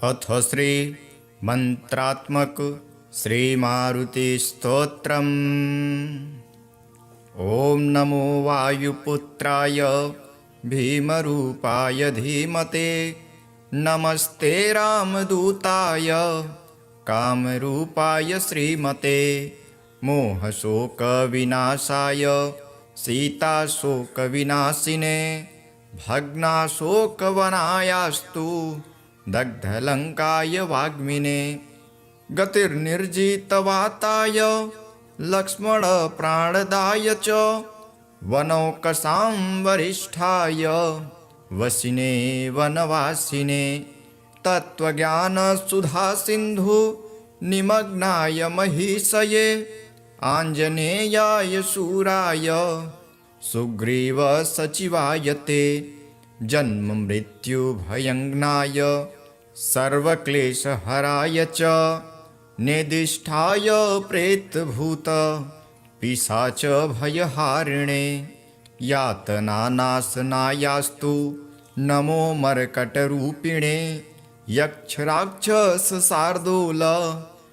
अथ श्री मंत्रात्मक श्री मारुति स्तोत्रम्। ओम नमो वायुपुत्राय भीमरूपाय धीमते। नमस्ते रामदूताय कामरूपाय श्रीमते। मोहशोकविनाशाय सीताशोकविनाशिने। भग्नाशोकवनायास्तु दग्धलङ्काय वाग्मिने। गतिर्निर्जितवाताय लक्ष्मणप्राणदाय च। वनौकसां वरिष्ठाय वसिने वनवासिने। तत्त्वज्ञानसुधासिन्धु निमग्नाय महीषये। आञ्जनेयाय शूराय सुग्रीवसचिवाय ते। जन्ममृत्युभयङ्नाय सर्वक्लेशहराय च। नेदिष्ठाय प्रेतभूत पिशाचभयहारिणे। यातनानाशनायास्तु नमो मर्कटरूपिणे। यक्षराक्षसशार्दूल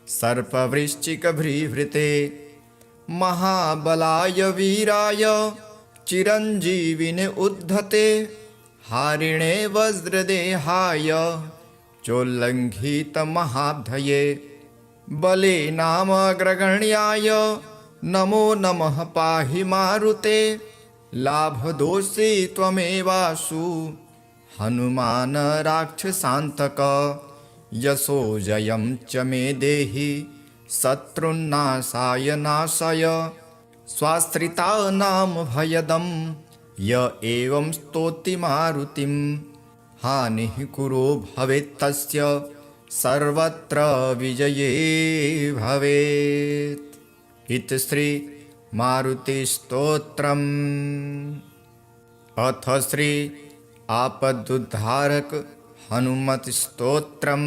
सर्पवृश्चिकभृभृते। महाबलाय वीराय चिरञ्जीविने उद्धते। हारिणे वज्रदेहाय चोल्लङ्घितमहाब्धये। बले नामग्रगण्याय नमो नमः पाहि मारुते। लाभदोषी त्वमेवासु हनुमान राक्षसान्तक। यशो जयं च मे देहि शत्रुन्नाशाय नाशय। स्वाश्रितानां भयदं य एवं स्तौति मारुतिं। हानिः कुरो भवेत्तस्य सर्वत्र विजये भवेत्। इति श्री मारुतिस्तोत्रम्। अथ श्री आपदुद्धारक हनुमत्स्तोत्रम्।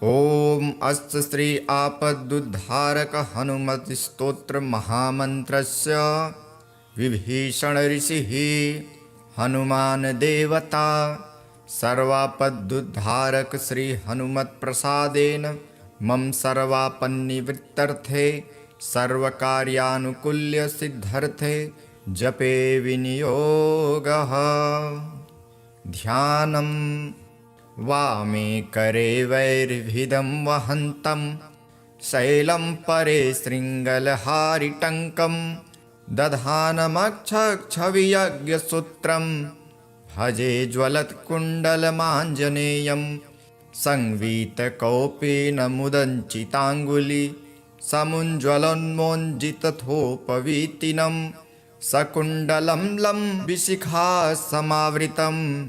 ओम अस्य श्री आपदुद्धारक हनुमत्स्तोत्र महामन्त्रस्य विभीषण ऋषिः हनुमान देवता सर्वापदुद्धारक श्री हनुमत्प्रसादेन मम सर्वापन्निवृत्तर्थे सर्वकार्यानुकूल्य सिद्धर्थे जपे विनियोगः। ध्यानम् वामे करे वैर्भिदं वहन्तं शैलं परे शृङ्गलहारिटङ्कं। दधानमक्षक्षवियज्ञसूत्रं भजे ज्वलत्कुण्डलमाञ्जनेयं। संवीतकौपेन मुदञ्चिताङ्गुली समुज्ज्वलोन्मोञ्जितथोपवीतिनं। सकुण्डलं लम्बिशिखा समावृतं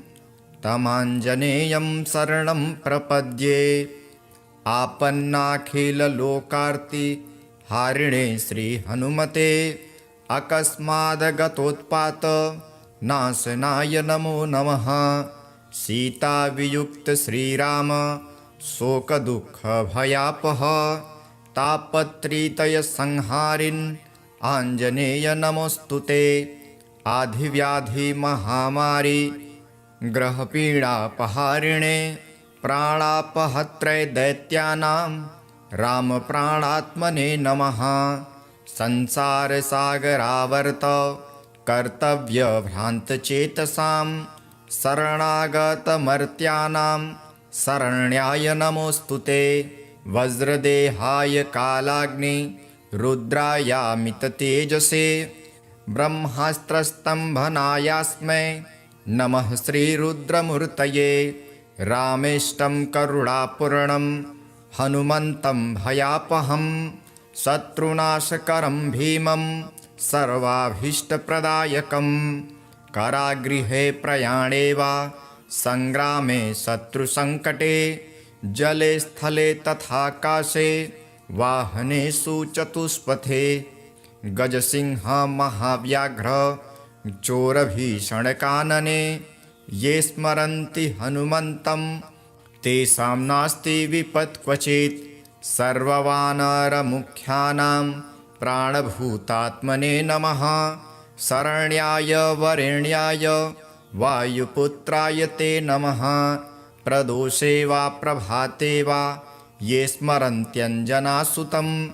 तमाञ्जनेयं शरणं प्रपद्ये। आपन्नाखिललोकार्ति हारिणे श्रीहनुमते। अकस्मादगतोत्पात नाशनाय नमो नमः। सीतावियुक्त श्रीराम शोकदुःखभयापः। तापत्रितयसंहारिन् आञ्जनेय नमोऽस्तुते। आधिव्याधिमहामारी ग्रहपीडापहारिणे। प्राणापहत्रे दैत्यानां रामप्राणात्मने नमः। संसारसागरावर्त कर्तव्यभ्रान्तचेतसां शरणागतमर्त्यानां शरण्याय नमोऽस्तुते। वज्रदेहाय कालाग्नि रुद्रायामिततेजसे। ब्रह्मास्त्रस्तम्भनायास्मै नमः श्रीरुद्रमूर्तये। रामेष्टं करुणापूर्णं हनुमन्तं भयापहं। शत्रुनाशकरं भीमं सर्वाभीष्टप्रदायकं। कारागृहे प्रयाणे वा संग्रामे शत्रुसङ्कटे। जले स्थले तथाकाशे वाहनेषु चतुष्पथे। गजसिंह महाव्याघ्र चोरभीषणकानने। ये स्मरन्ति हनुमन्तं तेषां नास्ति विपत् क्वचित्। सर्ववानरमुख्यानां प्राणभूतात्मने नमः। शरण्याय वरेण्याय वायुपुत्राय ते नमः। प्रदोषे वा प्रभाते वा ये स्मरन्त्यञ्जनासुतम्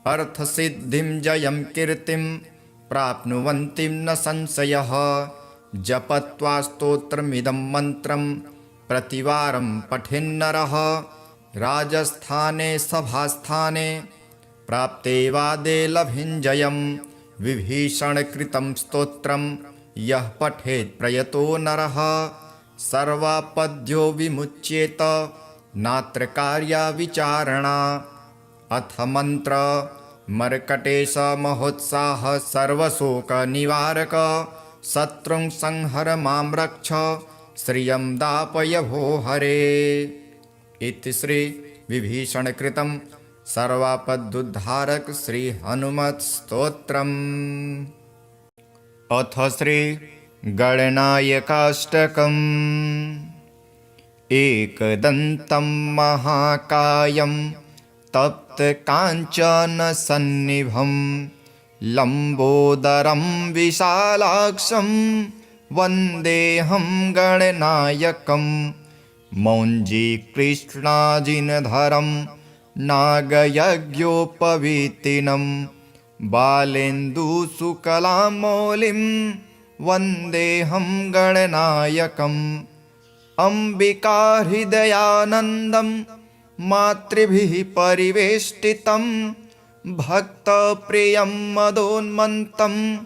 अर्थसिद्धिं जयं कीर्तिं प्राप्नुवन्ति न संशयः। जपत्वा स्तोत्रमिदं मन्त्रं प्रतिवारं पठेन्नरः राजस्थाने सभास्थाने प्राप्ते वादे लभिञ्जयं। विभीषणकृतं स्तोत्रं यः पठेत् प्रयतो नरः सर्वापद्यो विमुच्येत नात्र कार्या विचारणा। अथ मंत्र मर्कटेश महोत्साह सर्वशोकनिवारक शत्रुं संहर मां रक्ष श्रियं दापय भो हरे। इति श्री विभीषणकृतं सर्वापदुद्धारक श्री हनुमत् स्तोत्रम्। अथ श्री गणनायकाष्टकम्। एकदन्तं महाकायं तप्तकाञ्चनसन्निभं लम्बोदरं विशालाक्षं वन्देऽहं गणनायकं। मौञ्जीकृष्णाजिनधरं नागयज्ञोपवीतिनं बालेन्दुशुकलामौलिं वन्देऽहं गणनायकम्। अम्बिकाहृदयानन्दं मातृभिः परिवेष्टितं भक्तप्रियं मदोन्मन्तं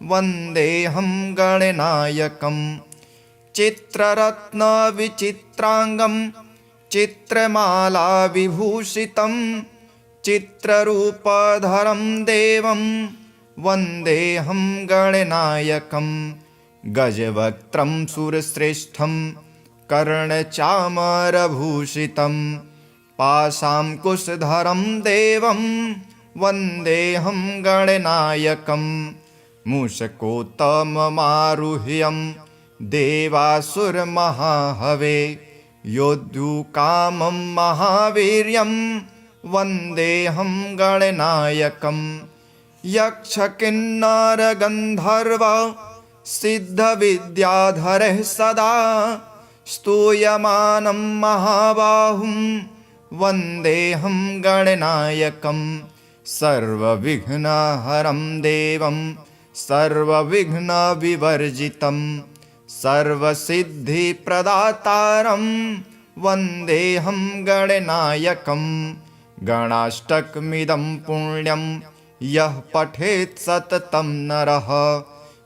वन्देऽहं गणनायकं। चित्ररत्नविचित्राङ्गं चित्रमालाविभूषितं चित्ररूपधरं देवं वन्देऽहं गणनायकं। गजवक्त्रं सुरश्रेष्ठं कर्णचामरभूषितं पाशाङ्कुशधरं देवं वन्देऽहं गणनायकं। मूषकोत्तममारुह्यं देवासुरमहाहवे योद्धुकामं महावीर्यं वन्देऽहं गणनायकं। यक्षकिन्नरगन्धर्व सिद्धविद्याधरः सदा स्तूयमानं महाबाहुं वन्देऽहं गणनायकं। सर्वविघ्नहरं देवं सर्वविघ्नविवर्जितं सर्वसिद्धिप्रदातारं वन्देऽहं गणनायकं। गणाष्टकमिदं पुण्यं यः पठेत् सततं नरः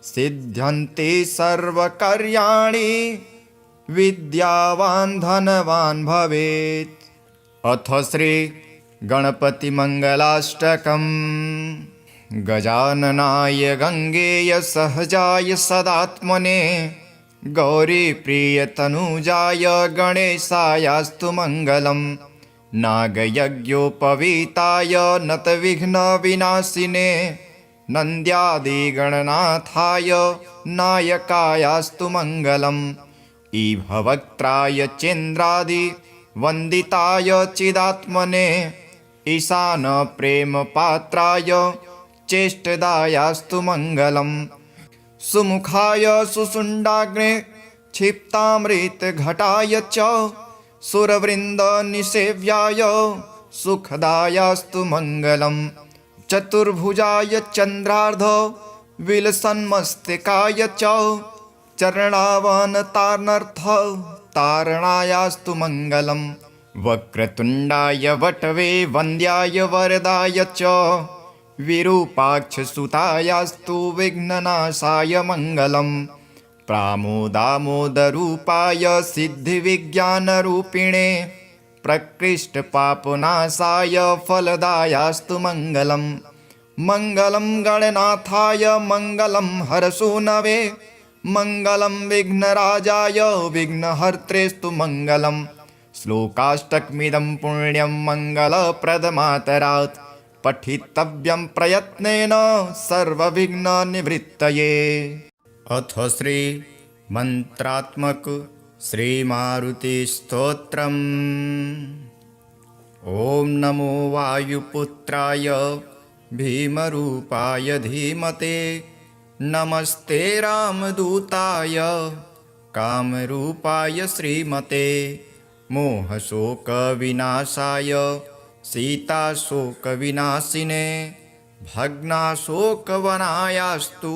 सिद्ध्यन्ति सर्वकार्याणि विद्यावान् धनवान् भवेत्। अथ श्री गणपतिमङ्गलाष्टकम्। गजाननाय गङ्गेय सहजाय सदात्मने गौरीप्रियतनुजाय गणेशायास्तु मङ्गलम्। नागयज्ञोपवीताय नतविघ्नविनाशिने नन्द्यादिगणनाथाय नायकायास्तु मङ्गलम्। ईभवक्त्राय चेन्द्रादिवन्दिताय चिदात्मने ईशानप्रेमपात्राय चेष्टदायास्तु मङ्गलम्। सुमुखाय सुषुण्डाग्ने क्षिप्तामृतघटाय च सुरवृन्दनिसेव्याय सुखदायास्तु मङ्गलम्। चतुर्भुजाय चन्द्रार्ध विलसन्मस्तिकाय च चरणावनतार्नर्थ तारणायास्तु मङ्गलम्। वक्रतुण्डाय वटवे वन्द्याय वरदाय च विरूपाक्षसुतायास्तु विघ्ननाशाय मङ्गलम्। प्रामोदामोदरूपाय सिद्धिविज्ञानरूपिणे प्रकृष्टपापनाशाय फलदायास्तु मङ्गलम्। मङ्गलं गणनाथाय मङ्गलं हरसूनवे मङ्गलं विघ्नराजाय विघ्नहर्त्रेस्तु मङ्गलम्। श्लोकाष्टकमिदं पुण्यं मङ्गलप्रदमातरात् पठितव्यं प्रयत्नेन सर्वविघ्ननिवृत्तये। अथ श्री मंत्रात्मक श्री मारुति स्तोत्रम्। ओम नमो वायुपुत्राय भीमरूपाय धीमते नमस्ते रामदूताय कामरूपाय श्रीमते मोहशोकविनाशाय सीताशोकविनाशिने भग्नाशोकवनायास्तु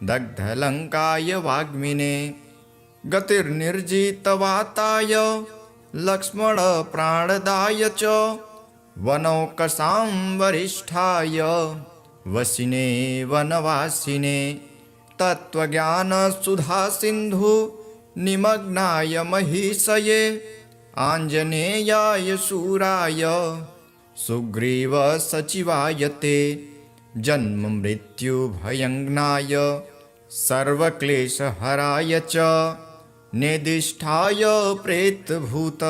दग्धलङ्काय वाग्मिने गतिर्निर्जितवाताय लक्ष्मणप्राणदाय च वनौकसां वरिष्ठाय वसिने वनवासिने तत्त्वज्ञानसुधासिन्धु निमग्नाय महीषये आञ्जनेयाय शूराय सुग्रीवसचिवाय ते जन्ममृत्युभयङ्नाय सर्वक्लेशहराय च नेदिष्ठाय प्रेतभूत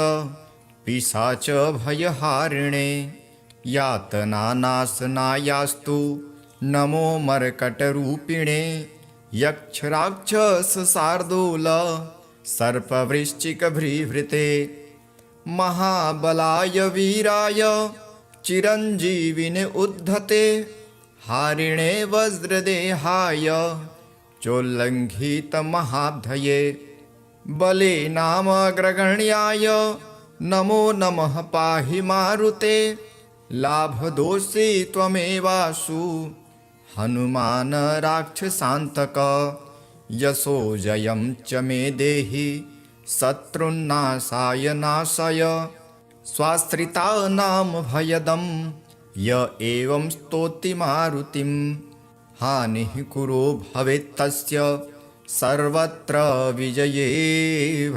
पिशाचभयहारिणे यातनानाशनायास्तु नमो मर्कटरूपिणे यक्षराक्षसशार्दूल सर्पवृश्चिकभृभृते महाबलाय वीराय चिरञ्जीविने उद्धते हारिणे वज्रदेहाय चोल्लङ्घितमहाब्धये बले नामग्रगण्याय नमो नमः पाहि मारुते लाभदोषी त्वमेवासु हनुमान राक्षसान्तक यशो जयं च मे देहि शत्रुन्नाशाय नाशय स्वाश्रितानां भयदं य एवं स्तोति मारुतिं हानिः कुरो भवेत्तस्य सर्वत्र विजये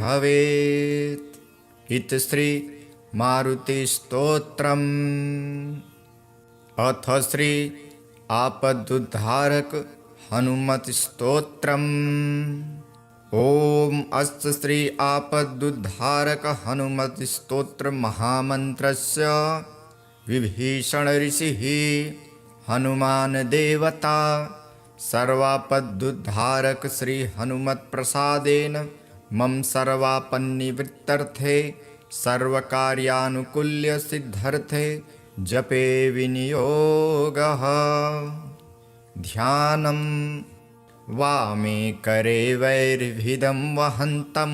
भवेत्। इति श्री मारुतिस्तोत्रम्। अथ श्री आपदुद्धारक हनुमत्स्तोत्रम्। ॐ अस्य श्री आपदुद्धारक हनुमत्स्तोत्र महामन्त्रस्य विभीषण ऋषिः हनुमान देवता सर्वापदुद्धारक श्री हनुमत्प्रसादेन मम सर्वापन्निवृत्तर्थे सर्वकार्यानुकूल्य सिद्धर्थे जपे विनियोगः। ध्यानं वामे करे वैर्भिदं वहन्तं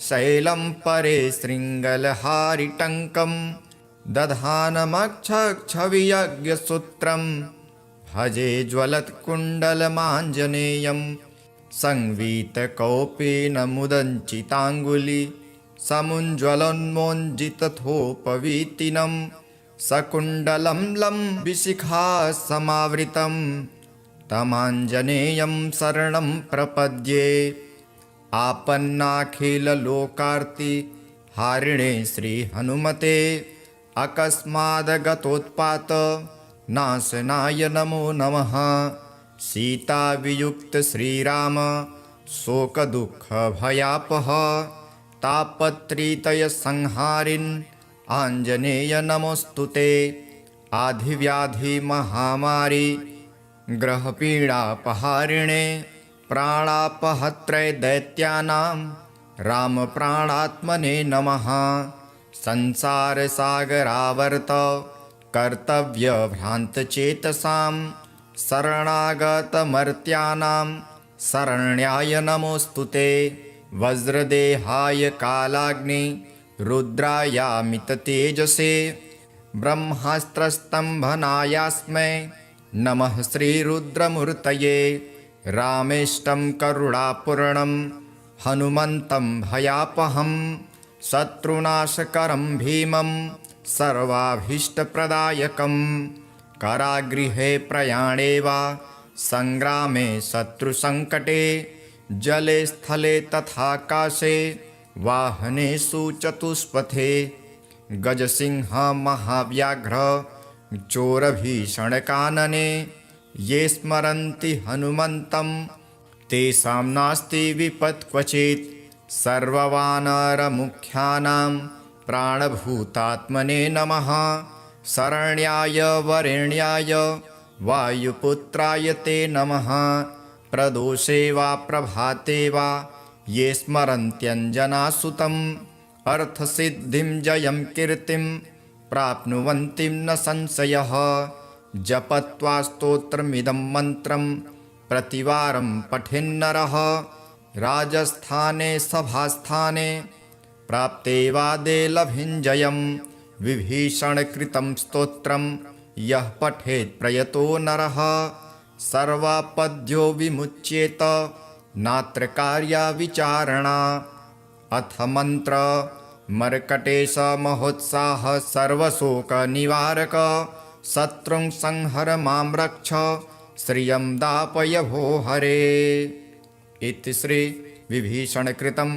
शैलं परे शृङ्गलहारिटङ्कं दधानमक्षक्षवियज्ञसूत्रं भजे ज्वलत्कुण्डलमाञ्जनेयं संवीतकौपेन मुदञ्चिताङ्गुली समुज्ज्वलोन्मोञ्जितथोपवीतिनं सकुण्डलं लम्बिशिखा समावृतं तमाञ्जनेयं शरणं प्रपद्ये। आपन्नाखिललोकार्ति हारिणे श्रीहनुमते अकस्मादगतोत्पात नाशनाय नमो नमः। सीतावियुक्त श्रीराम शोकदुःखभयापः तापत्रितयसंहारिन् आञ्जनेय नमोऽस्तु ते। आधिव्याधिमहामारी ग्रहपीडापहारिणे प्राणापहत्रे दैत्यानां रामप्राणात्मने नमः। संसारसागरावर्त कर्तव्यभ्रान्तचेतसां शरणागतमर्त्यानां शरण्याय नमोऽस्तु ते। वज्रदेहाय कालाग्नि रुद्रायामिततेजसे ब्रह्मास्त्रस्तम्भनायास्मै नमः श्रीरुद्रमूर्तये। रामेष्टं करुणापूर्णं हनुमन्तं भयापहं शत्रुनाशकरं भीमं सर्वाभीष्टप्रदायकं कारागृहे प्रयाणे वा संग्रामे शत्रुसङ्कटे जले स्थले तथाकाशे वाहनेषु चतुष्पथे गजसिंह महाव्याघ्र चोरभीषणकानने ये स्मरन्ति हनुमन्तं तेषां नास्ति विपत् क्वचित्। सर्ववानरमुख्यानां प्राणभूतात्मने नमः। शरण्याय वरेण्याय वायुपुत्राय ते नमः। प्रदोषे वा प्रभाते वा ये स्मरन्त्यञ्जनासुतम् अर्थसिद्धिं जयं कीर्तिं प्राप्नुवन्ति न संशयः। जपत्वा स्तोत्रमिदं मन्त्रं प्रतिवारं पठेन्नरः राजस्थाने सभास्थाने प्राप्ते वादे लभिञ्जयं विभीषणकृतं स्तोत्रं यः पठेत् प्रयतो नरः सर्वापद्यो विमुच्येत नात्र कार्या विचारणा। अथ मंत्र मर्कटेश महोत्साह सर्वशोकनिवारक शत्रुं संहर मां रक्ष श्रियं दापय भो हरे। इति श्री विभीषणकृतं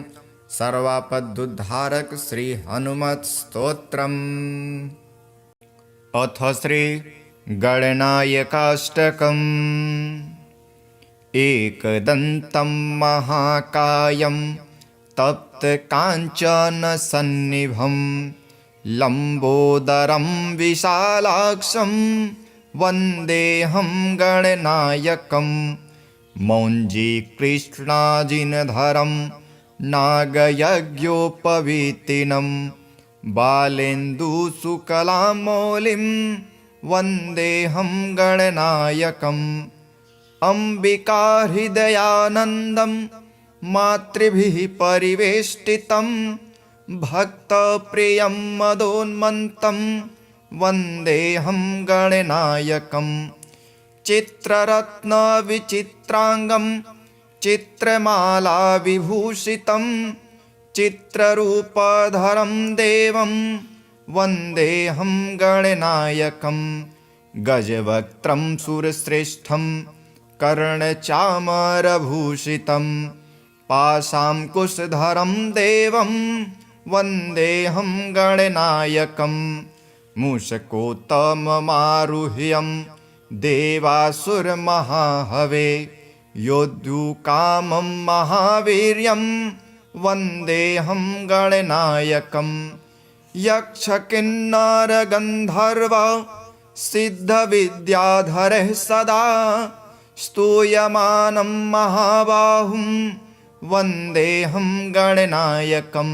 सर्वापदुद्धारक श्री हनुमत् स्तोत्रम्। अथ श्री गणनायकाष्टकम्। एकदन्तं महाकायं तप्तकाञ्चनसन्निभं लम्बोदरं विशालाक्षं वन्देऽहं गणनायकं मौञ्जीकृष्णाजिनधरं नागयज्ञोपवीतिनं बालेन्दुशुकलामौलिं वन्देऽहं गणनायकम् अम्बिकाहृदयानन्दं मातृभिः परिवेष्टितं भक्तप्रियं मदोन्मन्तं वन्देऽहं गणनायकं चित्ररत्नविचित्राङ्गं चित्रमालाविभूषितं चित्ररूपधरं देवं वन्देऽहं गणनायकं गजवक्त्रं सुरश्रेष्ठं कर्णचामरभूषितं पाशाङ्कुशधरं देवं वन्देऽहं गणनायकं मूषकोत्तममारुह्यं देवासुरमहाहवे योद्धुकामं महावीर्यं वन्देऽहं गणनायकं यक्षकिन्नरगन्धर्व सिद्धविद्याधरः सदा स्तूयमानं महाबाहुं वन्देऽहं गणनायकं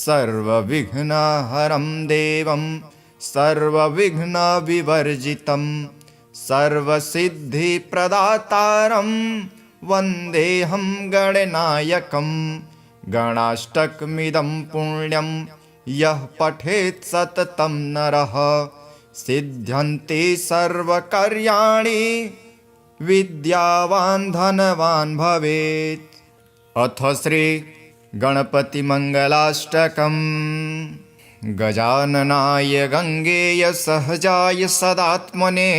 सर्वविघ्नहरं देवं सर्वविघ्नविवर्जितं सर्वसिद्धिप्रदातारं वन्देऽहं गणनायकं गणाष्टकमिदं पुण्यं यः पठेत् सततं नरः सिद्ध्यन्ति सर्वकार्याणि विद्यावान् धनवान् भवेत्। अथ श्री गणपतिमङ्गलाष्टकम्। गजाननाय गङ्गेय सहजाय सदात्मने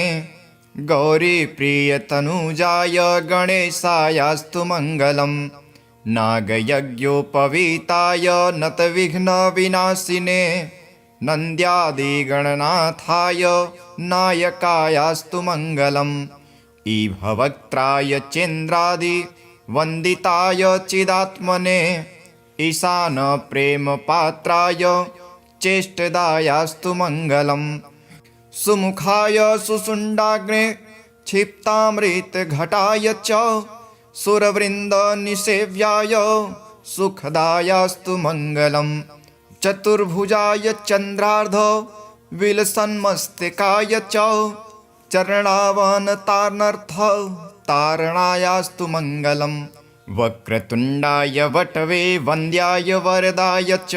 गौरीप्रियतनुजाय गणेशायास्तु मङ्गलम् नागयज्ञोपवीताय नतविघ्नविनाशिने नन्द्यादिगणनाथाय नायकायास्तु मङ्गलम् ईभवक्त्राय चेन्द्रादिवन्दिताय चिदात्मने ईशानप्रेमपात्राय चेष्टदायास्तु मङ्गलम् सुमुखाय सुषुण्डाग्ने क्षिप्तामृतघटाय च सुरवृन्दनिसेव्याय सुखदायास्तु मङ्गलम् चतुर्भुजाय चन्द्रार्ध विलसन्मस्तिकाय च चरणावनतार्नर्थ तारणायास्तु मङ्गलम् वक्रतुण्डाय वटवे वन्द्याय वरदाय च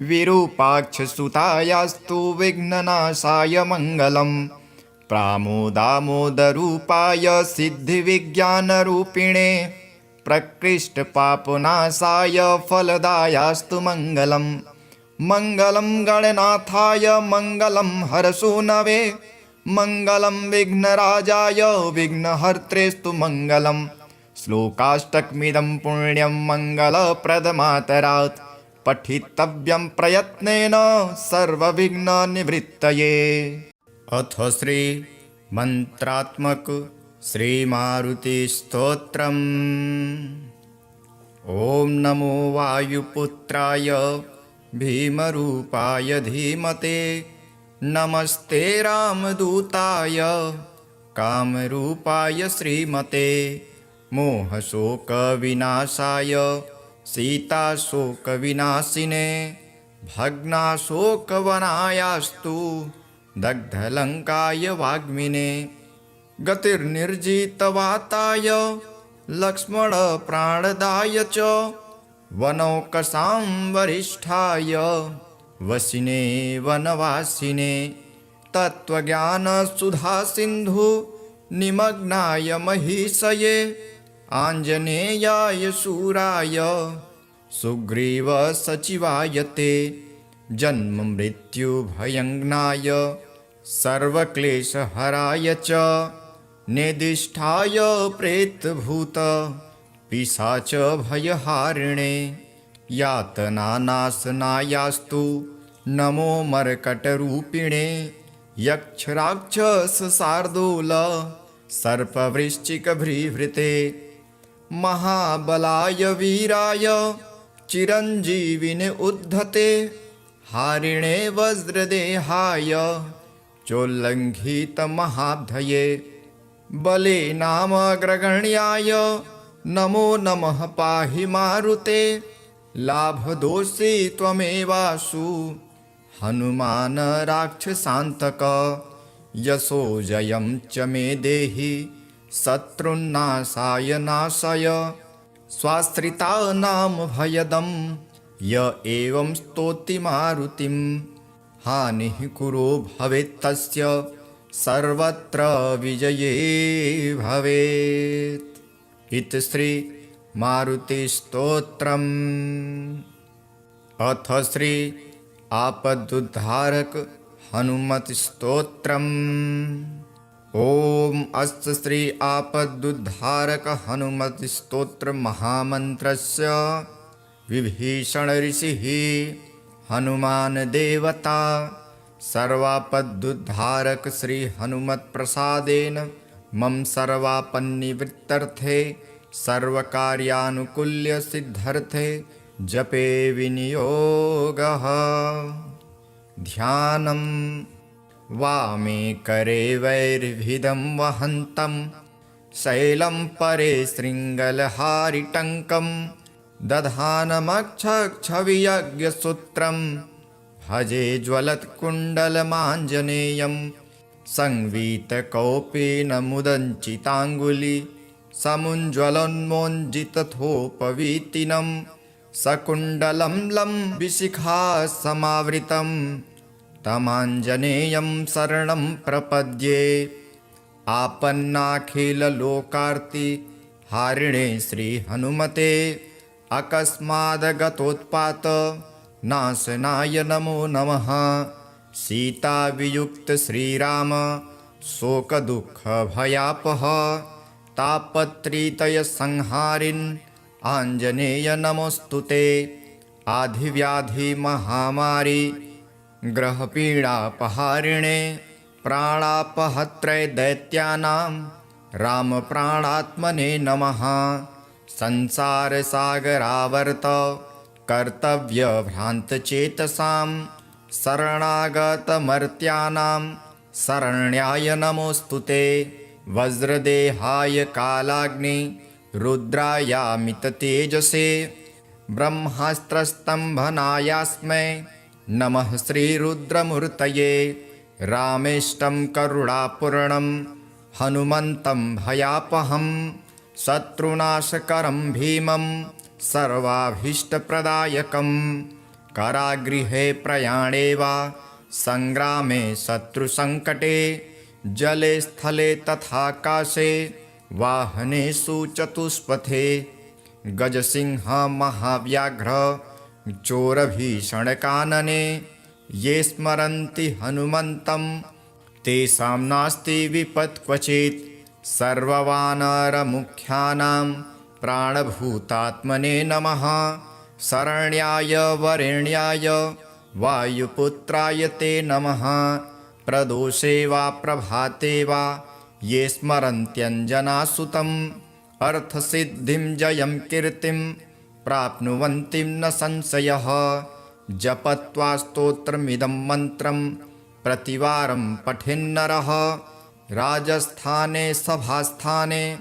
विरूपाक्षसुतायास्तु विघ्ननाशाय मङ्गलम् प्रामोदामोदरूपाय सिद्धिविज्ञानरूपिणे प्रकृष्टपापनाशाय फलदायास्तु मङ्गलम् मङ्गलं गणनाथाय मङ्गलं हरसूनवे मङ्गलं विघ्नराजाय विघ्नहर्त्रेस्तु मङ्गलम् श्लोकाष्टकमिदं पुण्यं मङ्गलप्रदमातरात् पठितव्यं प्रयत्नेन सर्वविघ्ननिवृत्तये। अथ श्री मंत्रात्मक श्री मारुति स्तोत्रम्। ओम नमो वायुपुत्राय भीमरूपाय धीमते नमस्ते रामदूताय कामरूपाय श्रीमते मोहशोकविनाशाय सीताशोकविनाशिने भग्नाशोकवनायास्तु दग्धलङ्काय वाग्मिने गतिर्निर्जितवाताय लक्ष्मणप्राणदाय च वनौकसां वरिष्ठाय वसिने वनवासिने तत्त्वज्ञानसुधासिन्धु निमग्नाय महीषये आञ्जनेयाय शूराय सुग्रीवसचिवाय ते जन्ममृत्युभयङ्नाय सर्वक्लेशहराय च नेदिष्ठाय प्रेतभूत पिशाचभयहारिणे यातनानाशनायास्तु नमो मर्कटरूपिणे यक्षराक्षसशार्दूल सर्पवृश्चिकभ्रीभृते महाबलाय वीराय चिरञ्जीविने उद्धते हारिणे वज्रदेहाय चोल्लङ्घितमहाब्धये बले नामग्रगण्याय नमो नमः पाहि मारुते लाभदोषी त्वमेवासु हनुमान राक्षसान्तक यशो जयं च मे देहि शत्रुन्नाशाय नाशय स्वाश्रितानां भयदं य एवं स्तौति मारुतिं हानिः कुरो भवेत्तस्य सर्वत्र विजये भवेत्। इति श्री मारुतिस्तोत्रम्। अथ श्री आपदुद्धारक हनुमत्स्तोत्रम्। ओम अस्य श्री आपदुद्धारक हनुमत्स्तोत्र महामन्त्रस्य विभीषण ऋषिः हनुमान देवता सर्वापदुद्धारक श्री हनुमत्प्रसादेन मम सर्वापन्निवृत्तर्थे सर्वकार्यानुकूल्य सिद्धर्थे जपे विनियोगः। ध्यानं वामे करे वैर्भिदं वहन्तं शैलं परे शृङ्गलहारिटङ्कं दधानमक्षक्षवियज्ञसूत्रं भजे ज्वलत्कुण्डलमाञ्जनेयं संवीतकौपेन मुदञ्चिताङ्गुली समुज्ज्वलोन्मोञ्जितथोपवीतिनं सकुण्डलं लम्बिशिखा समावृतं तमाञ्जनेयं शरणं प्रपद्ये। आपन्नाखिललोकार्ति हारिणे श्रीहनुमते अकस्मादगतोत्पात नाशनाय नमो नमः। सीतावियुक्त श्रीराम शोकदुःखभयापः तापत्रितयसंहारिन् आञ्जनेय नमोऽस्तुते। आधिव्याधिमहामारी ग्रहपीडापहारिणे प्राणापहत्रे दैत्यानां रामप्राणात्मने नमः। संसारसागरावर्त कर्तव्यभ्रान्तचेतसां शरणागतमर्त्यानां शरण्याय नमोऽस्तुते। वज्रदेहाय कालाग्नि रुद्रायामिततेजसे ब्रह्मास्त्रस्तम्भनायास्मै नमः श्रीरुद्रमूर्तये। रामेष्टं करुणापूर्णं हनुमन्तं भयापहं शत्रुनाशकरं भीमं सर्वाभीष्टप्रदायकं कारागृहे प्रयाणे वा संग्रामे शत्रुसङ्कटे जले स्थले तथाकाशे वाहनेषु चतुष्पथे गजसिंह महाव्याघ्र चोरभीषणकानने ये स्मरन्ति हनुमन्तं तेषां नास्ति विपत् क्वचित्। सर्ववानरमुख्यानां प्राणभूतात्मने नमः। शरण्याय वरेण्याय वायुपुत्राय ते नमः। प्रदोषे वा प्रभाते वा ये स्मरन्त्यञ्जनासुतम् अर्थसिद्धिं जयं कीर्तिं प्राप्नुवन्ति न संशयः। जपत्वा स्तोत्रमिदं मन्त्रं प्रतिवारं पठेन्नरः राजस्थाने सभास्थाने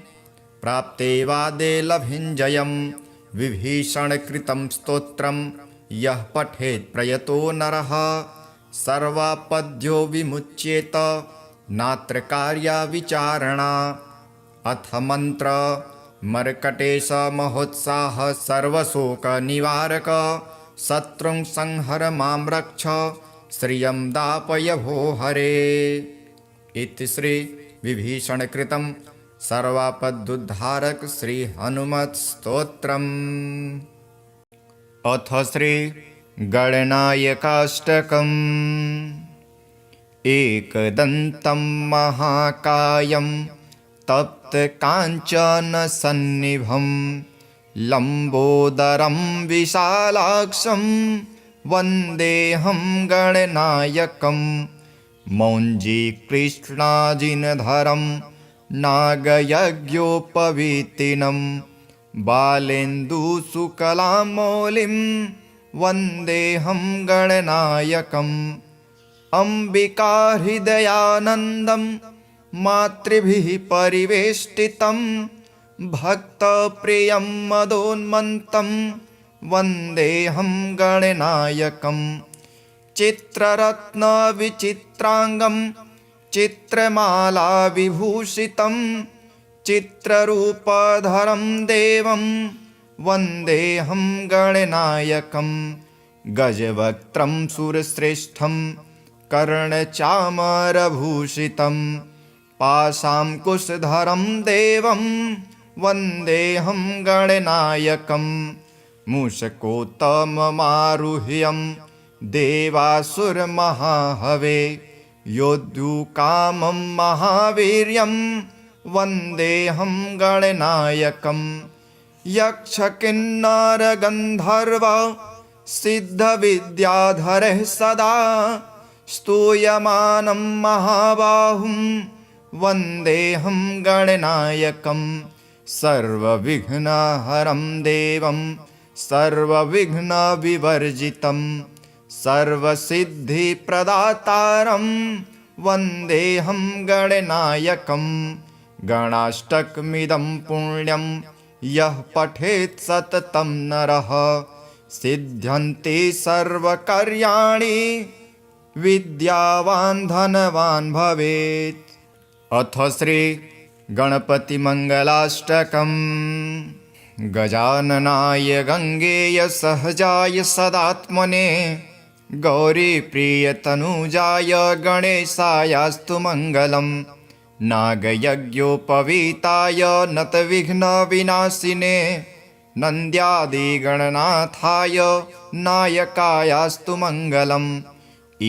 प्राप्ते वादे लभिञ्जयं। विभीषणकृतं स्तोत्रं यः पठेत् प्रयतो नरः सर्वापद्यो विमुच्येत नात्र कार्या विचारणा। अथ मंत्र मर्कटेश महोत्साह सर्वशोकनिवारक शत्रुं संहर मां रक्ष श्रियं दापय भो हरे। इति श्री विभीषणकृतं सर्वापदुद्धारक श्री हनुमत् स्तोत्रम्। अथ श्री गणनायकाष्टकम्। एकदन्तं महाकायं तप्तकाञ्चनसन्निभं लम्बोदरं विशालाक्षं वन्देऽहं गणनायकं मौञ्जीकृष्णाजिनधरं नागयज्ञोपवीतिनं बालेन्दुशुकलामौलिं वन्देऽहं गणनायकम् अम्बिकाहृदयानन्दं मातृभिः परिवेष्टितं भक्तप्रियं मदोन्मत्तं वन्देऽहं गणनायकम् चित्ररत्नविचित्राङ्गं चित्रमालाविभूषितं चित्ररूपधरं देवं वन्देऽहं गणनायकम् गजवक्त्रं सुरश्रेष्ठं कर्णचामरभूषितं पाशाङ्कुशधरं देवं वन्देऽहं गणनायकम् मूषकोत्तममारुह्यं देवासुरमहाहवे योद्धुकामं महावीर्यं वन्देऽहं गणनायकम् यक्षकिन्नरगन्धर्व सिद्धविद्याधरः सदा स्तूयमानं महाबाहुं वन्देऽहं गणनायकम् सर्वविघ्नहरं देवं सर्वविघ्नविवर्जितं सर्वसिद्धिप्रदातारं वन्देऽहं गणनायकम् गणाष्टकमिदं पुण्यं यः पठेत् सततं नरः सिद्ध्यन्ति सर्वकार्याणि विद्यावान् धनवान् भवेत्। अथ श्री गणपतिमङ्गलाष्टकम्। गजाननाय गङ्गेय सहजाय सदात्मने गौरीप्रियतनुजाय गणेशायास्तु मङ्गलम् नागयज्ञोपवीताय नतविघ्नविनाशिने नन्द्यादिगणनाथाय नायकायास्तु मङ्गलम्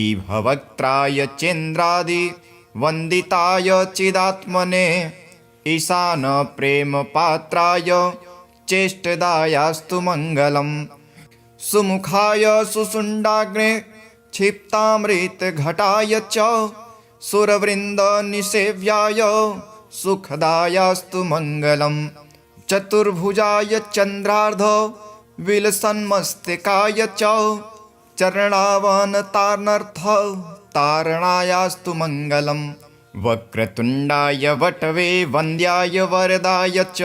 ईभवक्त्राय चेन्द्रादिवन्दिताय चिदात्मने ईशानप्रेमपात्राय चेष्टदायास्तु मङ्गलम् सुमुखाय सुषुण्डाग्ने क्षिप्तामृतघटाय च सुरवृन्दनिसेव्याय सुखदायास्तु मङ्गलम् चतुर्भुजाय चन्द्रार्ध विलसन्मस्तिकाय च चरणावनतार्नर्थ तारणायास्तु मङ्गलम् वक्रतुण्डाय वटवे वन्द्याय वरदाय च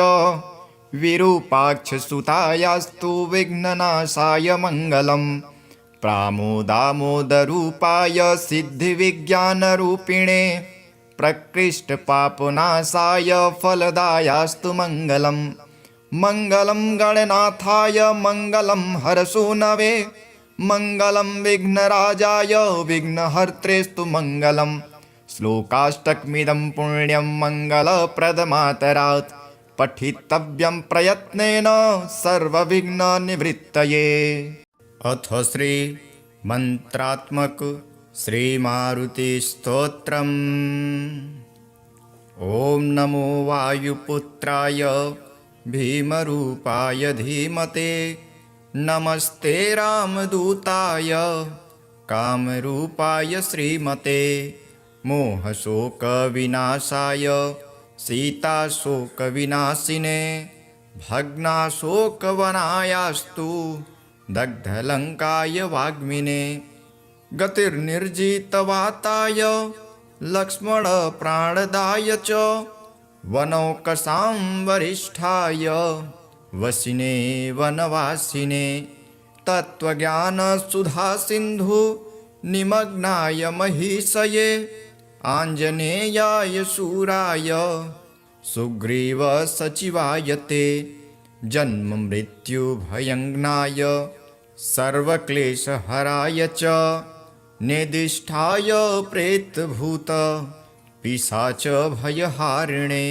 विरूपाक्षसुतायास्तु विघ्ननाशाय मङ्गलम् प्रामोदामोदरूपाय सिद्धिविज्ञानरूपिणे प्रकृष्टपापनाशाय फलदायास्तु मङ्गलम् मङ्गलं गणनाथाय मङ्गलं हरसूनवे मङ्गलं विघ्नराजाय विघ्नहर्त्रेस्तु मङ्गलम् श्लोकाष्टकमिदं पुण्यं मङ्गलप्रदमातरात् पठितव्यं प्रयत्नेन सर्वविघ्ननिवृत्तये। अथ श्री मंत्रात्मक श्री मारुति स्तोत्रम्। ओम नमो वायुपुत्राय भीमरूपाय धीमते नमस्ते रामदूताय कामरूपाय श्रीमते मोहशोकविनाशाय सीताशोकविनाशिने भग्नाशोकवनायास्तु दग्धलङ्काय वाग्मिने गतिर्निर्जितवाताय लक्ष्मणप्राणदाय च वनौकसां वरिष्ठाय वसिने वनवासिने तत्त्वज्ञानसुधासिन्धु निमग्नाय महीषये आञ्जनेयाय शूराय सुग्रीव सचिवायते जन्म मृत्युभयङ्नाय सर्वक्लेशहराय च नेदिष्ठाय प्रेतभूत पिशाच भयहारिणे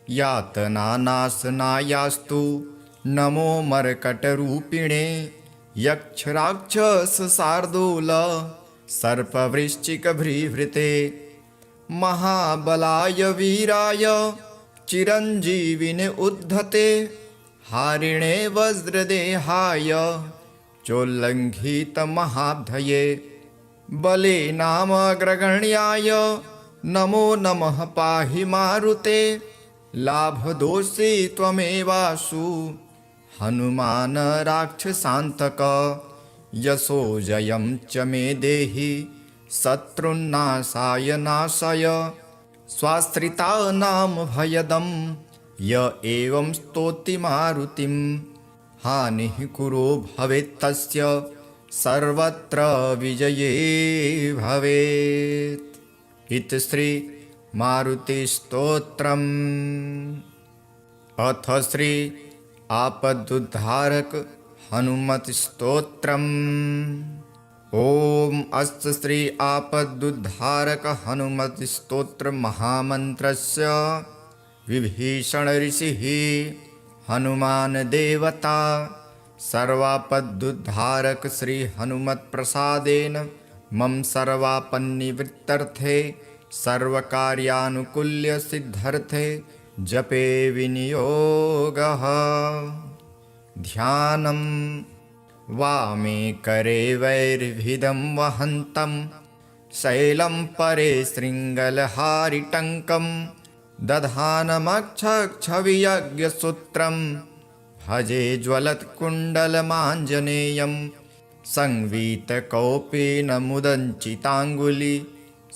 यातनानाशनायास्तु नमो मर्कटरूपिणे यक्षराक्षसशार्दूल सर्पवृश्चिकभ्रीभृते महाबलाय वीराय चिरञ्जीविने उद्धते हारिणे वज्रदेहाय चोल्लङ्घितमहाब्धये बले नामग्रगण्याय नमो नमः पाहि मारुते लाभदोषी त्वमेवासु हनुमान राक्षसान्तक यशो जयं च मे देहि शत्रुन्नाशाय नाशय स्वाश्रितानां भयदं य एवं स्तोति मारुतिं हानिः कुरो भवेत्तस्य सर्वत्र विजये भवेत्। इति श्री मारुतिस्तोत्रम्। अथ श्री आपदुद्धारक हनुमत्स्तोत्रम्। ओम अस्य श्री आपदुद्धारक हनुमत्स्तोत्र महामन्त्रस्य विभीषण ऋषिः हनुमान देवता सर्वापदुद्धारक श्री हनुमत्प्रसादेन मम सर्वापन्निवृत्तर्थे सर्वकार्यानुकूल्य सिद्धर्थे जपे विनियोगः। ध्यानम् वामे करे वैर्भिदं वहन्तं शैलं परे शृङ्गलहारिटङ्कं दधानमक्षक्षवियज्ञसूत्रं भजे ज्वलत्कुण्डलमाञ्जनेयं संवीतकौपेन मुदञ्चिताङ्गुली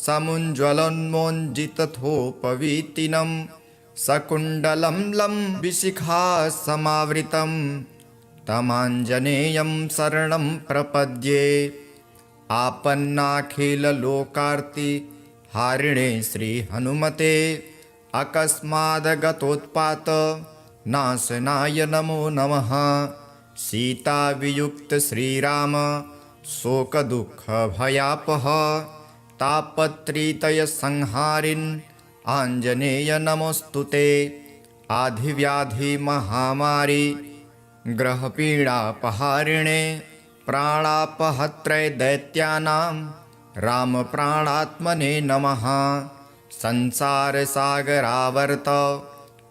समुज्ज्वलोन्मोञ्जितथोपवीतिनं सकुण्डलं लम्बिशिखा समावृतं तमाञ्जनेयं शरणं प्रपद्ये। आपन्नाखिललोकार्ति हारिणे श्रीहनुमते अकस्मादगतोत्पात नाशनाय नमो नमः। सीतावियुक्त श्रीराम शोकदुःखभयापः तापत्रितयसंहारिन् आञ्जनेय नमोऽस्तुते। आधिव्याधिमहामारी ग्रहपीडापहारिणे प्राणापहत्रे दैत्यानां रामप्राणात्मने नमः। संसारसागरावर्त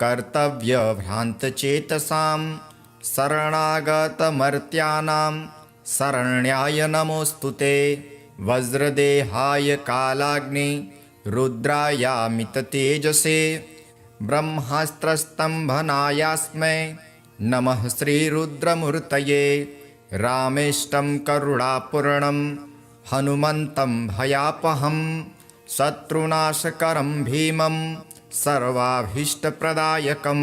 कर्तव्यभ्रान्तचेतसां शरणागतमर्त्यानां शरण्याय नमोऽस्तुते। वज्रदेहाय कालाग्नि रुद्रायामिततेजसे ब्रह्मास्त्रस्तम्भनायास्मै नमः श्रीरुद्रमूर्तये। रामेष्टं करुणापूर्णं हनुमन्तं भयापहं शत्रुनाशकरं भीमं सर्वाभीष्टप्रदायकं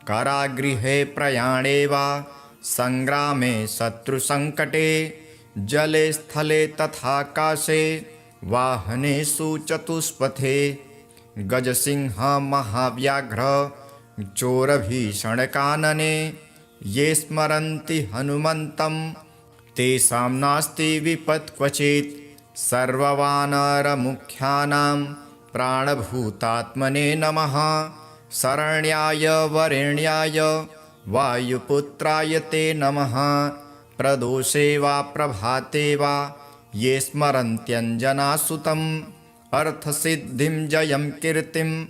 कारागृहे प्रयाणे वा संग्रामे शत्रुसङ्कटे जले स्थले तथाकाशे वाहनेषु चतुष्पथे गजसिंह महाव्याघ्र चोरभीषणकानने ये स्मरन्ति हनुमन्तं तेषां नास्ति विपत् क्वचित्। सर्ववानरमुख्यानां प्राणभूतात्मने नमः। शरण्याय वरेण्याय वायुपुत्राय ते नमः। प्रदोषे वा प्रभाते वा ये स्मरन्त्यञ्जनासुतम् अर्थसिद्धिं जयं कीर्तिं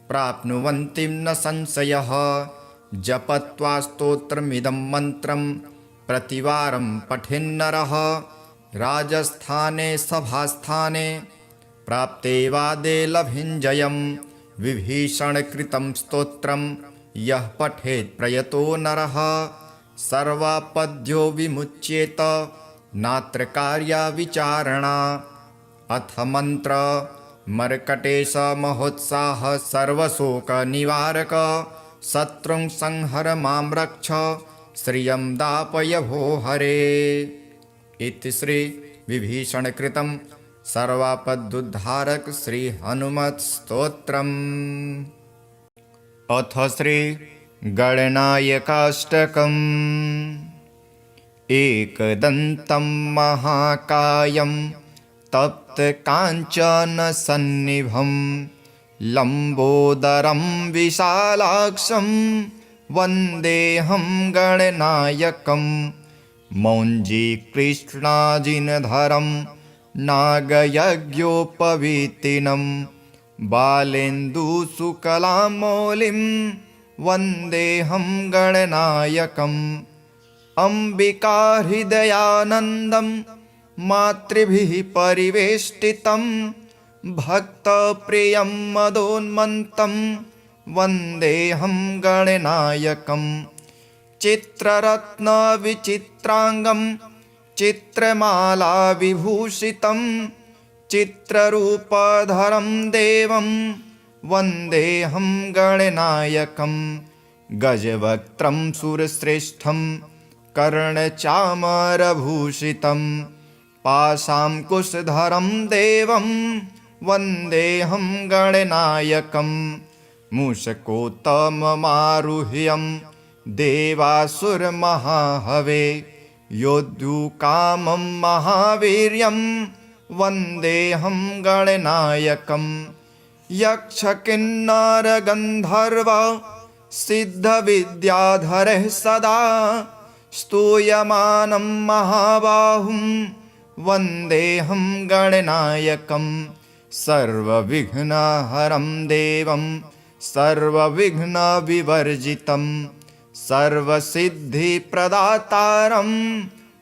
प्राप्नुवन्ति न संशयः। जपत्वा स्तोत्रमिदं मन्त्रं प्रतिवारं पठेन्नरः राजस्थाने सभास्थाने प्राप्ते वादे लभिञ्जयं। विभीषणकृतं स्तोत्रं यः पठेत् प्रयतो नरः सर्वापद्यो विमुच्येत नात्र कार्या विचारणा। अथ मन्त्र मर्कटेश महोत्साह सर्वशोकनिवारक शत्रुं संहर मां रक्ष श्रियं दापय भो हरे। इति श्री विभीषणकृतं सर्वापदुद्धारक श्री हनुमत् स्तोत्रम्। अथ श्री गणनायकाष्टकम्। एकदन्तं महाकायं तप्तकाञ्चनसन्निभं लम्बोदरं विशालाक्षं वन्देऽहं गणनायकं। मौञ्जीकृष्णाजिनधरं नागयज्ञोपवीतिनं बालेन्दुशुकलामौलिं वन्देऽहं गणनायकम्। अम्बिकाहृदयानन्दं मातृभिः परिवेष्टितं भक्तप्रियं मदोन्मन्तं वन्देऽहं गणनायकम्। चित्ररत्नविचित्राङ्गं चित्रमालाविभूषितं चित्ररूपधरं देवं वन्देऽहं गणनायकम्। गजवक्त्रं सुरश्रेष्ठं कर्णचामरभूषितं पाशाङ्कुशधरं देवं वन्देऽहं गणनायकम्। मूषकोत्तममारुह्यं देवासुरमहाहवे योद्धुकामं महावीर्यं वन्देऽहं गणनायकम्। यक्षकिन्नरगन्धर्व सिद्धविद्याधरः सदा स्तूयमानं महाबाहुं वन्देऽहं गणनायकम्। सर्वविघ्नहरं देवं सर्वविघ्नविवर्जितं सर्वसिद्धिप्रदातारं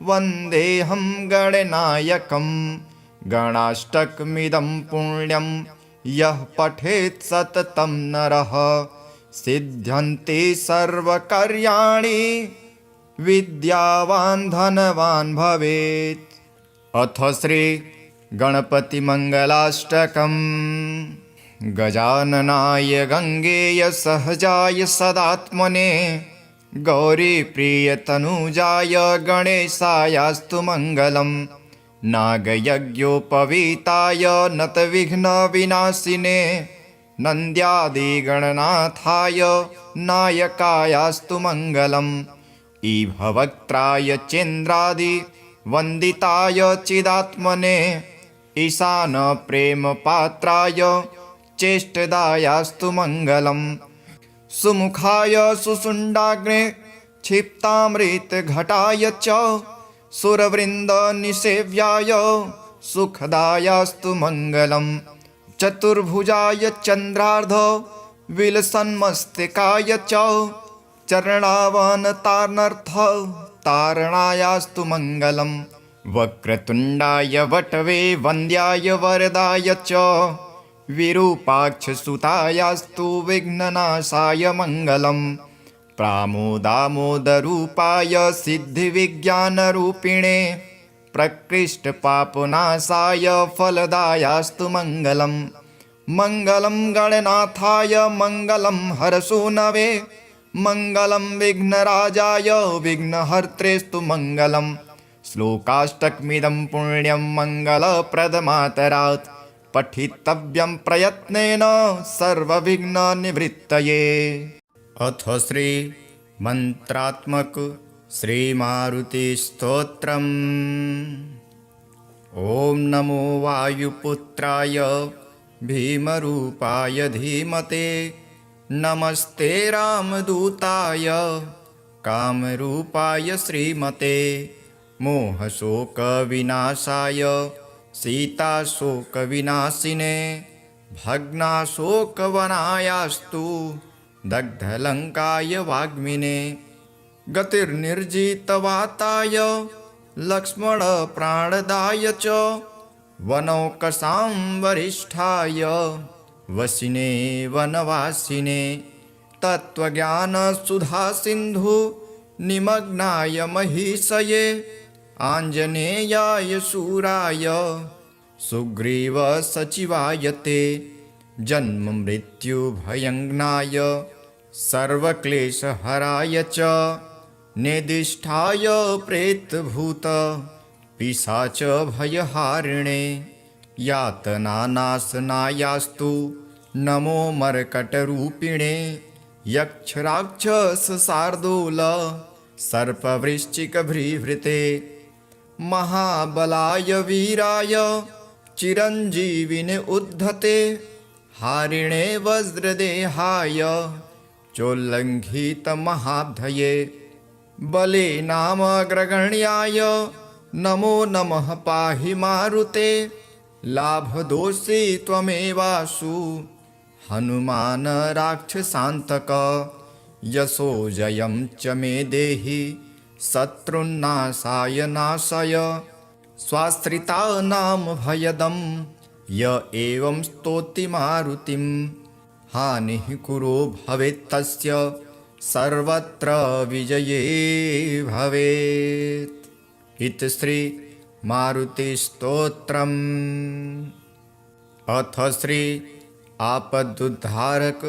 वन्देऽहं गणनायकम्। गणाष्टकमिदं पुण्यं यः पठेत् सततं नरः सिद्ध्यन्ति सर्वकार्याणि विद्यावान् धनवान् भवेत्। अथ श्री गणपतिमङ्गलाष्टकम्। गजाननाय गङ्गेय सहजाय सदात्मने गौरीप्रियतनुजाय गणेशायास्तु मङ्गलम्। नागयज्ञोपवीताय नतविघ्नविनाशिने नन्द्यादिगणनाथाय नायकायास्तु मङ्गलम्। ईभवक्त्राय चेन्द्रादिवन्दिताय चिदात्मने ईशानप्रेमपात्राय चेष्टदायास्तु मङ्गलम्। सुमुखाय सुषुण्डाग्ने क्षिप्तामृतघटाय च सुरवृन्दनिसेव्याय सुखदायास्तु मङ्गलम्। चतुर्भुजाय चन्द्रार्ध विलसन्मस्तिकाय च चरणावनतार्नर्थ तारणायास्तु मङ्गलम्। वक्रतुण्डाय वटवे वन्द्याय वरदाय च विरूपाक्षसुतायास्तु विघ्ननाशाय मङ्गलम्। प्रामोदामोदरूपाय सिद्धिविज्ञानरूपिणे प्रकृष्टपापनाशाय फलदायास्तु मङ्गलम्। मङ्गलं गणनाथाय मङ्गलं हरसूनवे मङ्गलं विघ्नराजाय विघ्नहर्त्रेस्तु मङ्गलम्। श्लोकाष्टकमिदं पुण्यं मङ्गलप्रदमातरात् पठितव्यं प्रयत्नेन सर्वविघ्ननिवृत्तये। अथ श्री मंत्रात्मक श्री मारुति स्तोत्रम्। ओम नमो वायुपुत्राय भीमरूपाय धीमते नमस्ते रामदूताय कामरूपाय श्रीमते मोहशोकविनाशाय सीताशोकविनाशिने भग्नाशोकवनायास्तु दग्धलङ्काय वाग्मिने गतिर्निर्जितवाताय लक्ष्मणप्राणदाय च वनौकसां वरिष्ठाय वसिने वनवासिने तत्त्वज्ञानसुधासिन्धु निमग्नाय महीषये आञ्जनेयाय शूराय सुग्रीवसचिवाय ते जन्ममृत्युभयङ्नाय सर्वक्लेशहराय च निदिष्ठाय प्रेतभूत पिशाचभयहारिणे यातनानाशनायास्तु नमो मर्कटरूपिणे यक्षराक्षसशार्दूल सर्पवृश्चिकभ्रीभृते महाबलाय वीराय चिरञ्जीविने उद्धते हारिणे वज्रदेहाय चोल्लङ्घितमहाब्धये बलेनामग्रगण्याय नमो नमः पाहि मारुते लाभदोषी त्वमेवासु हनुमान राक्षसान्तक यशो जयं च मे देहि शत्रुन्नाशाय नाशय स्वाश्रितानां भयदं य एवं स्तोति मारुतिं हानिः कुरो भवेत्तस्य सर्वत्र विजये भवेत्। इति श्री मारुतिस्तोत्रम्। अथ श्री आपदुद्धारक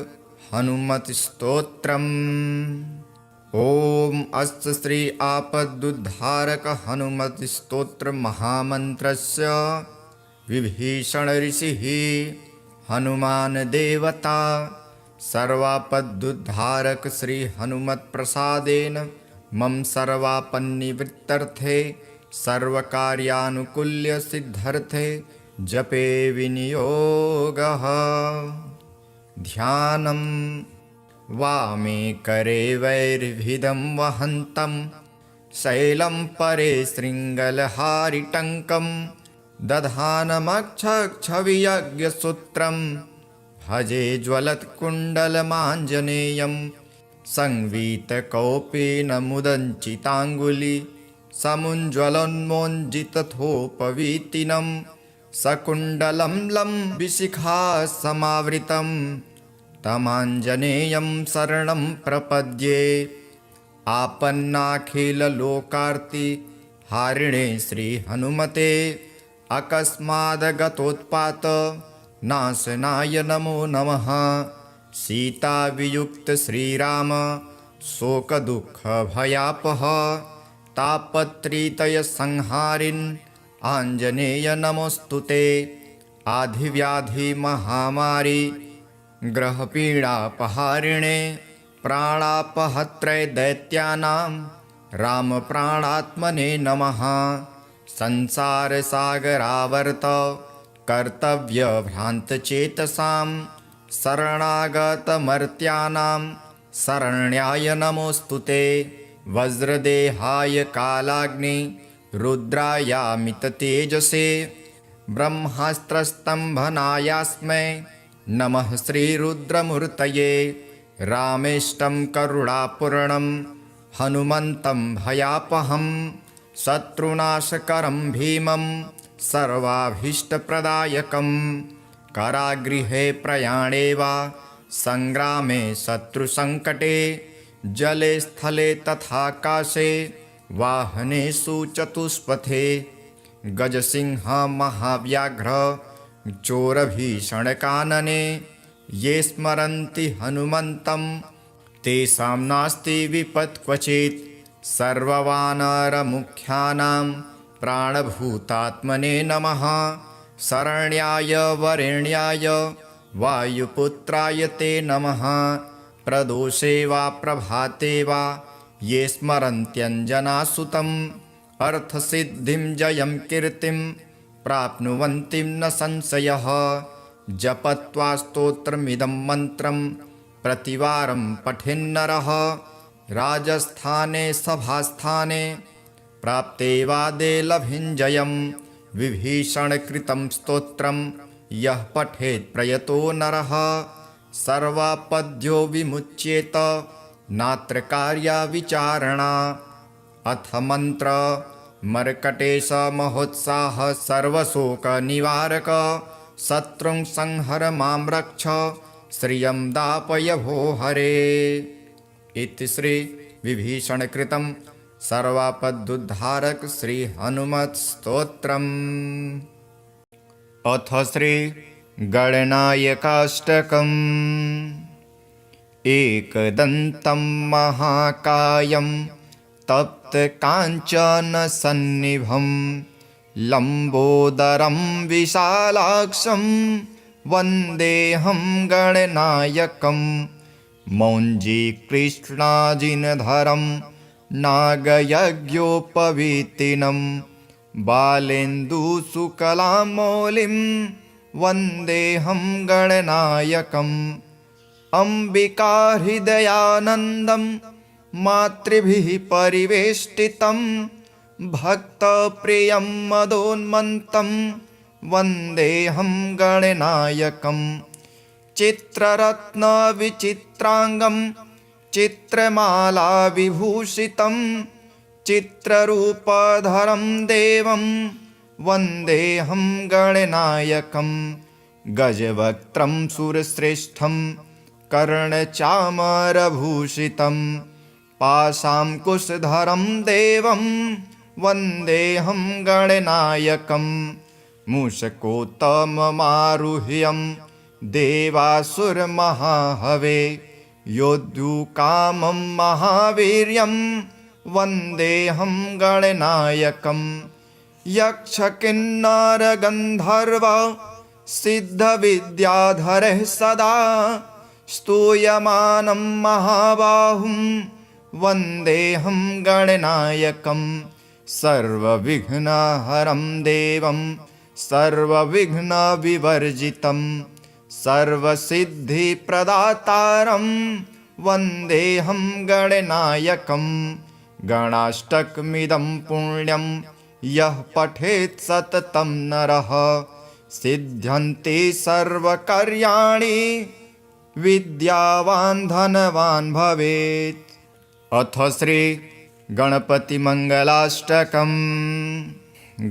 हनुमत स्तोत्रम्। ओम अस्य श्री आपदुद्धारक हनुमत स्तोत्र महामन्त्रस्य विभीषण ऋषिः हनुमान देवता सर्वापदुद्धारक श्री हनुमत प्रसादेन मम सर्वापन्निवृत्तर्थे सर्वकार्यानुकूल्य सिद्धर्थे जपे विनियोगः। ध्यानं वामे करे वैर्भिदं वहन्तं शैलं परे शृङ्गलहारिटङ्कं दधानमक्षक्षवियज्ञसूत्रं भजे ज्वलत्कुण्डलमाञ्जनेयं संवीतकौपेन मुदञ्चिताङ्गुली समुज्ज्वलोन्मोञ्जितथोपवीतिनं सकुण्डलं लम्बिशिखा समावृतं तमाञ्जनेयं शरणं प्रपद्ये। आपन्नाखिललोकार्ति हारिणे श्रीहनुमते अकस्मादगतोत्पात नाशनाय नमो नमः। सीतावियुक्त श्रीराम शोकदुःखभयापः तापत्रितयसंहारिन् आञ्जनेय नमोऽस्तुते। आधिव्याधिमहामारी ग्रहपीडापहारिणे प्राणापहत्रे दैत्यानां रामप्राणात्मने नमः। संसारसागरावर्त कर्तव्यभ्रान्तचेतसां शरणागतमर्त्यानां शरण्याय नमोऽस्तुते। वज्रदेहाय कालाग्नि रुद्रायामिततेजसे ब्रह्मास्त्रस्तम्भनायास्मै नमः श्रीरुद्रमूर्तये। रामेष्टं करुणापूर्णं हनुमन्तं भयापहं शत्रुनाशकरं भीमं सर्वाभीष्टप्रदायकं। कारागृहे प्रयाणे वा संग्रामे शत्रुसङ्कटे जले स्थले तथाकाशे वाहनेषु चतुष्पथे गजसिंह महाव्याघ्र चोरभीषणकानने ये स्मरन्ति हनुमन्तं तेषां नास्ति विपत् क्वचित्। सर्ववानरमुख्यानां प्राणभूतात्मने नमः। शरण्याय वरेण्याय वायुपुत्राय ते नमः। प्रदोषे वा प्रभाते वा ये स्मरन्त्यञ्जनासुतम् अर्थसिद्धिं जयं कीर्तिं प्राप्नुवन्ति न संशयः। जपत्वा स्तोत्रमिदं मन्त्रं प्रतिवारं पठेन्नरः राजस्थाने सभास्थाने प्राप्ते वादे लभिञ्जयं। विभीषणकृतं स्तोत्रं यः पठेत् प्रयतो नरः सर्वापद्यो विमुच्येत नात्र कार्या विचारणा। अथ मंत्र मर्कटेश महोत्साह सर्वशोकनिवारक शत्रुं संहर मां रक्ष श्रियं दापय भो हरे। इति श्री विभीषणकृतं सर्वापदुद्धारक श्री हनुमत स्तोत्रम्। अथ श्री गणनायकाष्टकम्। एकदन्तं महाकायं तप्तकाञ्चनसन्निभं लम्बोदरं विशालाक्षं वन्देऽहं गणनायकं मौञ्जी कृष्णाजिनधरं नागयज्ञोपवीतिनं बालेन्दुशुकलामौलिं वन्देऽहं गणनायकम् अम्बिकाहृदयानन्दं मातृभिः परिवेष्टितं भक्तप्रियं मदोन्मन्तं वन्देऽहं गणनायकम् चित्ररत्नविचित्राङ्गं चित्रमालाविभूषितं चित्ररूपधरं देवं वन्देऽहं गणनायकम् गजवक्त्रं सुरश्रेष्ठं कर्णचामरभूषितं पाशाङ्कुशधरं देवं वन्देऽहं गणनायकम् मूषकोत्तममारुह्यं देवासुरमहाहवे योद्धुकामं महावीर्यं वन्देऽहं गणनायकम् यक्षकिन्नरगन्धर्व सिद्धविद्याधरः सदा स्तूयमानं महाबाहुं वन्देऽहं गणनायकम् सर्वविघ्नहरं देवं सर्वविघ्नविवर्जितं सर्वसिद्धिप्रदातारं वन्देऽहं गणनायकम् गणाष्टकमिदं पुण्यं यः पठेत् सततं नरः सिद्ध्यन्ति सर्वकार्याणि विद्यावान् धनवान् भवेत्। अथ श्री गणपतिमङ्गलाष्टकम्।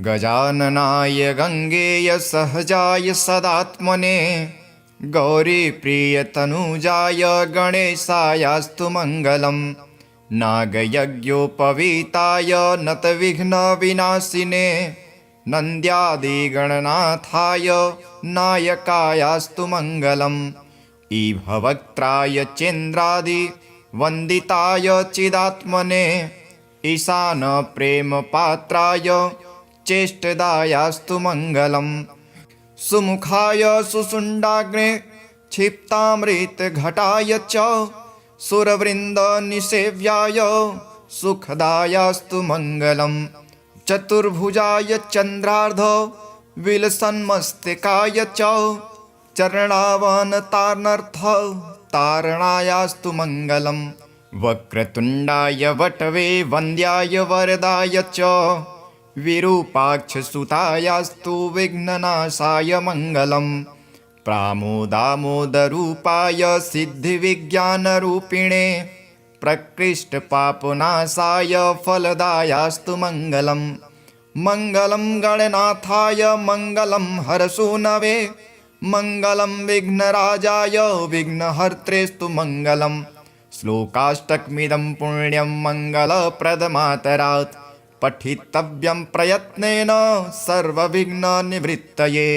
गजाननाय गङ्गेय सहजाय सदात्मने गौरीप्रियतनुजाय गणेशायास्तु मङ्गलम् नागयज्ञोपवीताय नतविघ्नविनाशिने नन्द्यादिगणनाथाय नायकायास्तु मङ्गलम् ईभवक्त्राय चेन्द्रादिवन्दिताय चिदात्मने ईशानप्रेमपात्राय चेष्टदायास्तु मङ्गलम् सुमुखाय सुषुण्डाग्ने क्षिप्तामृतघटाय च सुरवृन्दनिसेव्याय सुखदायास्तु मङ्गलम् चतुर्भुजाय चन्द्रार्ध विलसन्मस्तिकाय च चरणावनतारणार्थ तारणायास्तु मङ्गलम् वक्रतुण्डाय वटवे वन्द्याय वरदाय च विरूपाक्षसुतायास्तु विघ्ननाशाय मङ्गलम् प्रामोदामोदरूपाय सिद्धिविज्ञानरूपिणे प्रकृष्टपापनाशाय फलदायास्तु मङ्गलम् मङ्गलं गणनाथाय मङ्गलं हरसूनवे मङ्गलं विघ्नराजाय विघ्नहर्त्रेस्तु मङ्गलम् श्लोकाष्टकमिदं पुण्यं मङ्गलप्रदमातरात् पठितव्यं प्रयत्नेन सर्वविघ्ननिवृत्तये।